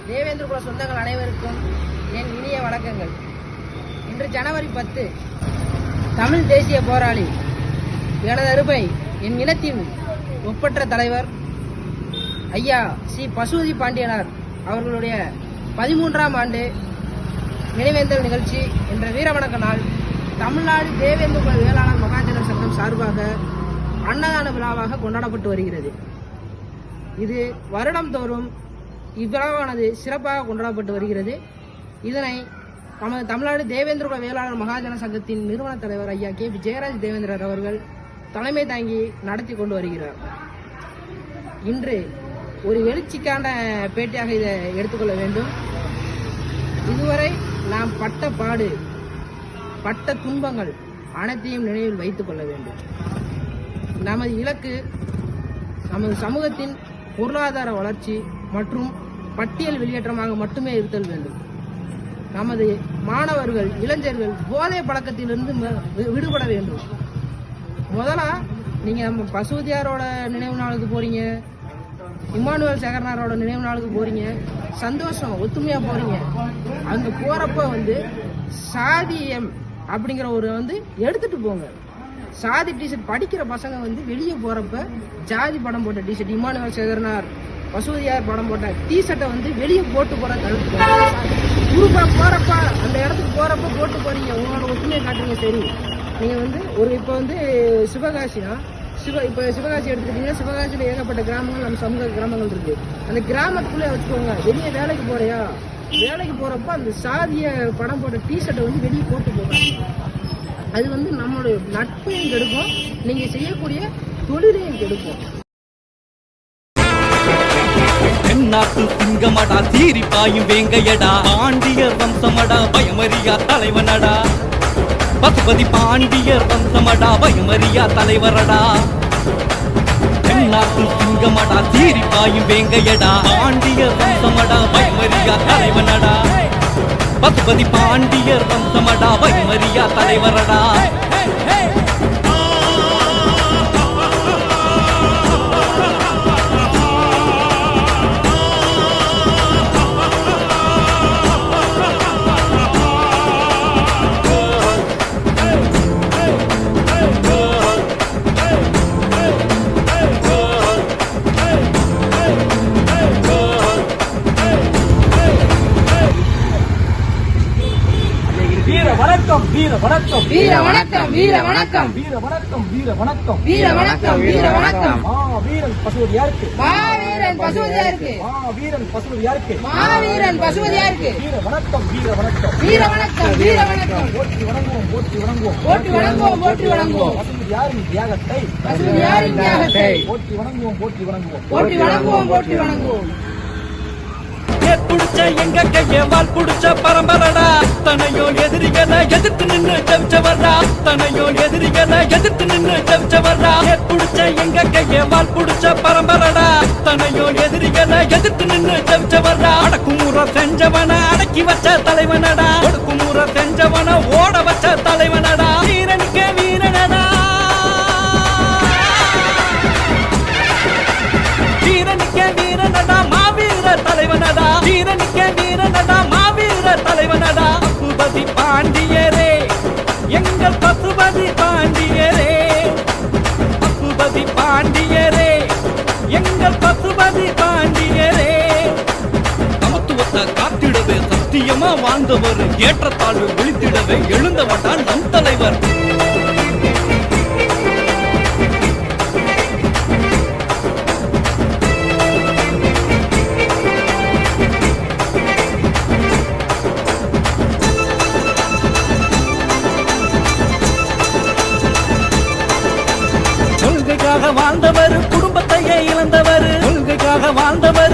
தேவேந்திர குல சொந்தங்கள் அனைவருக்கும் என் இனிய வணக்கங்கள். இன்று ஜனவரி 10 தமிழ் தேசிய போராளி எனது அருமை என் இனத்தின் ஒப்பற்ற தலைவர் ஐயா சி பசுபதி பாண்டியனார் அவர்களுடைய 13ஆம் ஆண்டு நினைவேந்தல் நிகழ்ச்சி என்ற வீரவணக்க நாள் தமிழ்நாடு தேவேந்திர குல வேளாளர் மகாஜன சங்கம் சார்பாக அன்னதான விழாவாக கொண்டாடப்பட்டு வருகிறது. இது வருடம் தோறும் இவ்விழாவானது சிறப்பாக கொண்டாடப்பட்டு வருகிறது. இதனை நமது தமிழ்நாடு தேவேந்திர குல வேளாளர் மகாஜன சங்கத்தின் நிறுவன தலைவர் ஐயா கே பி ஜெயராஜ் தேவேந்திரர் அவர்கள் தலைமை தாங்கி நடத்தி கொண்டு வருகிறார். இன்று ஒரு எழுச்சிக்கான பேட்டியாக இதை எடுத்துக்கொள்ள வேண்டும். இதுவரை நாம் பட்ட பாடு, பட்ட துன்பங்கள் அனைத்தையும் நினைவில் வைத்துக் கொள்ள வேண்டும். நமது இலக்கு நமது சமூகத்தின் பொருளாதார வளர்ச்சி மற்றும் பட்டியல் வெளியேற்றமாக மட்டுமே இருத்தல் வேண்டும். நமது மாணவர்கள், இளைஞர்கள் போதை பழக்கத்திலிருந்து விடுபட வேண்டும். முதலா நீங்க நம்ம பசுபதியாரோட நினைவு நாளுக்கு போறீங்க, இமானுவேல் சேகரனாரோட நினைவு நாளுக்கு போறீங்க, சந்தோஷம் ஒத்துமையா போறீங்க. அங்க போறப்ப சாதியம் அப்படிங்கிற ஒரு எடுத்துட்டு போங்க. சாதி டிஷர்ட் படிக்கிற பசங்க வெளியே போறப்ப ஜாதி படம் போட்ட டிஷர்ட், இமானுவேல் சேகரனார் பசுபதியார் படம் போட்ட டிஷர்ட்டை வெளியே போட்டு போற தடுப்பு. குரூப்பா போறப்ப அந்த இடத்துக்கு போறப்ப போட்டு போறீங்க, உங்களோட ஒற்றுமையை காட்டுறீங்க. சரி, நீங்க ஒரு இப்ப சிவகாசினா இப்ப சிவகாசி எடுத்துக்கிட்டீங்கன்னா சிவகாசியில ஏகப்பட்ட கிராமங்கள் நம்ம சமூக கிராமங்கள் இருக்கு. அந்த கிராமத்துக்குள்ளே வச்சுக்கோங்க. வெளியே வேலைக்கு போறியா, வேலைக்கு போறப்ப அந்த சாதிய படம் போட்ட டிஷர்ட்டை வெளியே போட்டு போறாங்க. அது நம்மளுடைய நட்பையும் கெடுக்கும், நீங்க செய்யக்கூடிய தொழிலையும் கெடுக்கும். தென்னாட்டு சிங்கமடா, சீரி பாயும் வேங்கையடா, பாண்டியர் வம்சமடா, பயமறியா தலைவனடா. பசுபதி பாண்டியர் வம்சமடா, பயமறியா தலைவரடா. தென்னாட்டு சிங்கமடா, சீரி பாயும் வேங்கையடா, பாண்டியர் வம்சமடா, பயமறியா தலைவனடா. பசுபதி பாண்டியர் வம்சமடா, பயமறியா தலைவரடா. வீர வணக்கம், வீர வணக்கம், வீர வணக்கம், வீர வணக்கம், வீர வணக்கம், வீர வணக்கம், வீர வணக்கம், வீர வணக்கம். வீரன் பசுபதியாருக்கு, வீரன் பசுபதியாருக்கு, வீரன் பசுபதியாருக்கு, வீரன் பசுபதியாருக்கு. வீர வணக்கம், வீர வணக்கம், வீர வணக்கம், வீர வணக்கம். போற்றி வணங்குவோம், போற்றி வணங்குவோம், போற்றி வணங்குவோம், போற்றி வணங்குவோம். பசுபதியாரின் தியாகத்தை, பசுபதியாரின் தியாகத்தை போற்றி வணங்குவோம், போற்றி வணங்குவோம், போற்றி வணங்குவோம், போற்றி வணங்குவோம். புடிச்ச எங்க கைய வால் புடிச்ச பரம்பரடா, தனையோ எதிரிகளை எதிர்த்து நின்று ஜெபிச்சவர்டா, தனையோ எதிரிகளை எதிர்த்து நின்று ஜெபிச்சவர்டா. புடிச்ச எங்க கைய வால் புடிச்ச பரம்பரடா, தனையோ எதிரிகளை எதிர்த்து நின்று ஜெபிச்சவர்டா. அடக்குமுறை செஞ்சவன அடக்கி வச்ச தலைவனடா, ஒடுக்குமுறை செஞ்சவன ஓட வச்ச தலைவனடா. வீரனுக்கு வீரனடா, வீரனுக்கு வீரனடா, மாவீர தலைவனடா. வீரனுக்கு வீரனடா, மாவீர தலைவனடா. பசுபதி பாண்டியரே, எங்கள் பசுபதி பாண்டியரே, பசுபதி பாண்டியரே, எங்கள் பசுபதி பாண்டியரே. சமத்துவத்தை காத்திடவே சத்தியமா வாழ்ந்தவர், ஏற்றத்தாழ்வு ஒழித்திடவே எழுந்தவட்டா நம் தலைவர். வாழ்ந்தவர், குடும்பத்தையே இழந்தவர், கொள்கைக்காக வாழ்ந்தவர்,